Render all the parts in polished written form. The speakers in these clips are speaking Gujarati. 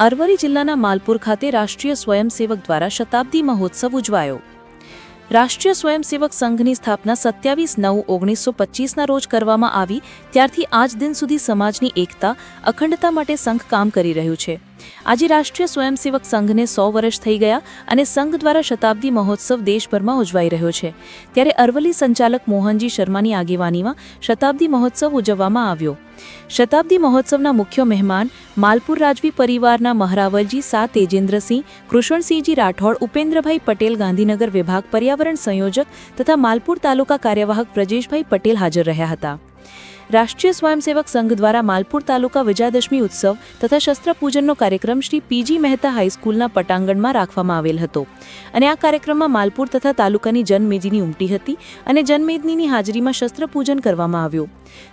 અરવલ્લી જિલ્લાના માલપુર ખાતે રાષ્ટ્રીય સ્વયંસેવક દ્વારા શતાબ્દી મહોત્સવ ઉજવાયો। રાષ્ટ્રીય સ્વયંસેવક સંઘની સ્થાપના 27/9/1925ના રોજ કરવામાં આવી ત્યારથી આજ દિન સુધી સમાજની એકતા અખંડતા માટે સંઘ કામ કરી રહ્યું છે। આજે રાષ્ટ્રીય સ્વયંસેવક સંઘને 100 વર્ષ થઈ ગયા અને સંઘ દ્વારા શતાબ્દી મહોત્સવ દેશભરમાં ઉજવાઈ રહ્યો છે। ત્યારે અરવલ્લી સંચાલક મોહનજી શર્માની આગેવાનીમાં શતાબ્દી મહોત્સવ ઉજવવામાં આવ્યો। શતાબ્દી મહોત્સવના મુખ્ય મહેમાન માલપુર રાજવી પરિવારના મહરાવલજી સા તેજેન્દ્રસિંહ, કૃષ્ણસિંહજી રાઠોડ, ઉપેન્દ્રભાઈ પટેલ, ગાંધીનગર વિભાગ પર્યાવરણ સંયોજક તથા માલપુર તાલુકા કાર્યવાહક બ્રજેશભાઈ પટેલ હાજર રહ્યા હતા। રાષ્ટ્રીય સ્વયંસેવક સંઘ દ્વારા માલપુર તાલુકા વિજયાદશમી ઉત્સવ તથા શસ્ત્રપૂજનનો કાર્યક્રમ શ્રી પીજી મહેતા હાઈસ્કૂલના પટાંગણમાં રાખવામાં આવેલ હતો અને આ કાર્યક્રમમાં માલપુર તથા તાલુકાની જનમેદની ઉમટી હતી અને જનમેદનીની હાજરીમાં શસ્ત્રપૂજન કરવામાં આવ્યું।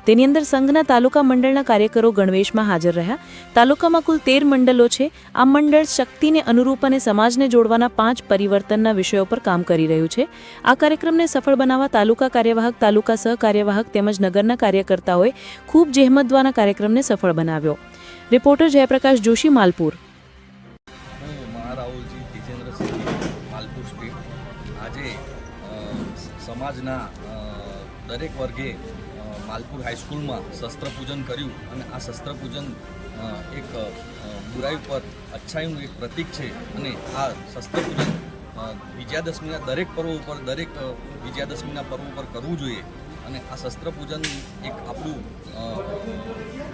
તેની અંદર સંઘના તાલુકા મંડળના કાર્યકરો ગણવેશમાં હાજર રહ્યા। તાલુકામાં કુલ 13 મંડળો છે। આ મંડળ શક્તિને અનુરૂપ અને સમાજને જોડવાના 5 પરિવર્તનના વિષયો પર કામ કરી રહ્યું છે। આ કાર્યક્રમને સફળ બનાવવા તાલુકા કાર્યવાહક, તાલુકા સહકાર્યવાહક તેમજ નગરના કાર્યકર્તાઓએ ખૂબ જહેમત દ્વારા કાર્યક્રમને સફળ બનાવ્યો। રિપોર્ટર જયપ્રકાશ જોશી, માલપુર। મહારાવલજી તેજેન્દ્રસિંહ, માલપુર સ્ટેટ। આજે સમાજના દરેક વર્ગે માલપુર હાઈસ્કૂલમાં શસ્ત્રપૂજન કર્યું અને આ શસ્ત્રપૂજન એક બુરાઈ પર અચ્છાઈનું એક પ્રતીક છે અને આ શસ્ત્રપૂજન વિજયાદશમીના દરેક પર્વ ઉપર, દરેક વિજયાદશમીના પર્વ ઉપર કરવું જોઈએ અને આ શસ્ત્રપૂજન એક આપણું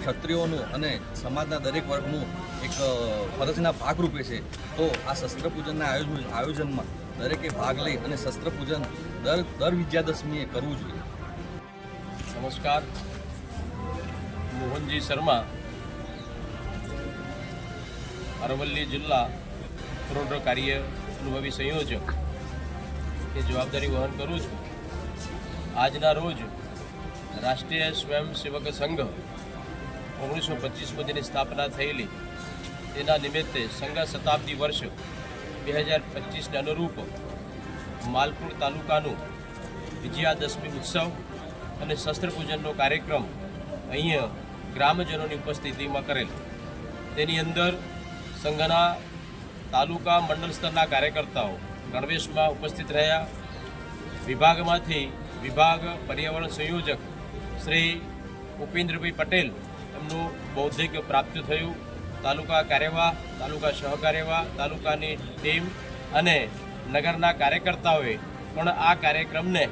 ક્ષત્રિયોનું અને સમાજના દરેક વર્ગનું એક ફરજના ભાગરૂપે છે। તો આ શસ્ત્રપૂજનના આયોજનમાં દરેકે ભાગ લઈ અને શસ્ત્રપૂજન દર વિજયાદશમીએ કરવું જોઈએ। नमस्कार, मोहनजी शर्मा, अरवल्ली जिला पुरवठा कार्य अनुभवी संयोजक ये जवाबदारी वहन करूँ छूँ। आजना रोज राष्ट्रीय स्वयंसेवक संघ 1925 में जेनी स्थापना थयेली तेना निमित्ते संघ शताब्दी वर्ष 2025 ने अनुरूप मालपुर तालुकाનું विजयादशमी उत्सव અને શસ્ત્રપૂજનનો કાર્યક્રમ અહીંયા ગ્રામજનોની ઉપસ્થિતિમાં કરેલ। તેની અંદર સંઘના તાલુકા મંડળ સ્તરના કાર્યકર્તાઓ ગણવેશમાં ઉપસ્થિત રહ્યા। વિભાગમાંથી વિભાગ પર્યાવરણ સંયોજક શ્રી ઉપેન્દ્રભાઈ પટેલ એમનું બૌદ્ધિક પ્રાપ્તિ થયું। તાલુકા કાર્યવાહ, તાલુકા સહકાર્યવાહ, તાલુકાની ટીમ અને નગરના કાર્યકર્તાઓએ પણ આ કાર્યક્રમને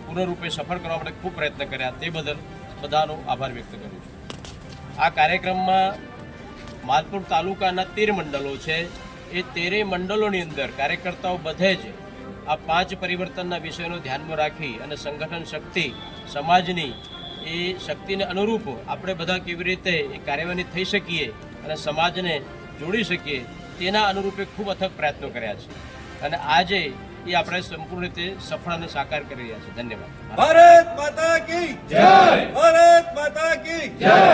પૂર્ણરૂપે સફળ કરવા માટે ખૂબ પ્રયત્ન કર્યા। તે બદલ બધાનો આભાર વ્યક્ત કરું છું। આ કાર્યક્રમમાં માલપુર તાલુકાના 13 મંડળો છે। એ 13 મંડળોની અંદર કાર્યકર્તાઓ બધે જ આ 5 પરિવર્તનના વિષયોને ધ્યાનમાં રાખી અને સંગઠન શક્તિ સમાજની એ શક્તિને અનુરૂપ આપણે બધા કેવી રીતે એ કાર્યવાહી થઈ શકીએ અને સમાજને જોડી શકીએ તેના અનુરૂપે ખૂબ અથક પ્રયત્નો કર્યા છે અને આજે ये આપણે સંપૂર્ણ રીતે સફળ અને સાકાર કરી રહ્યા છે। ધન્યવાદ। भारत माता की जय, भारत माता की जय।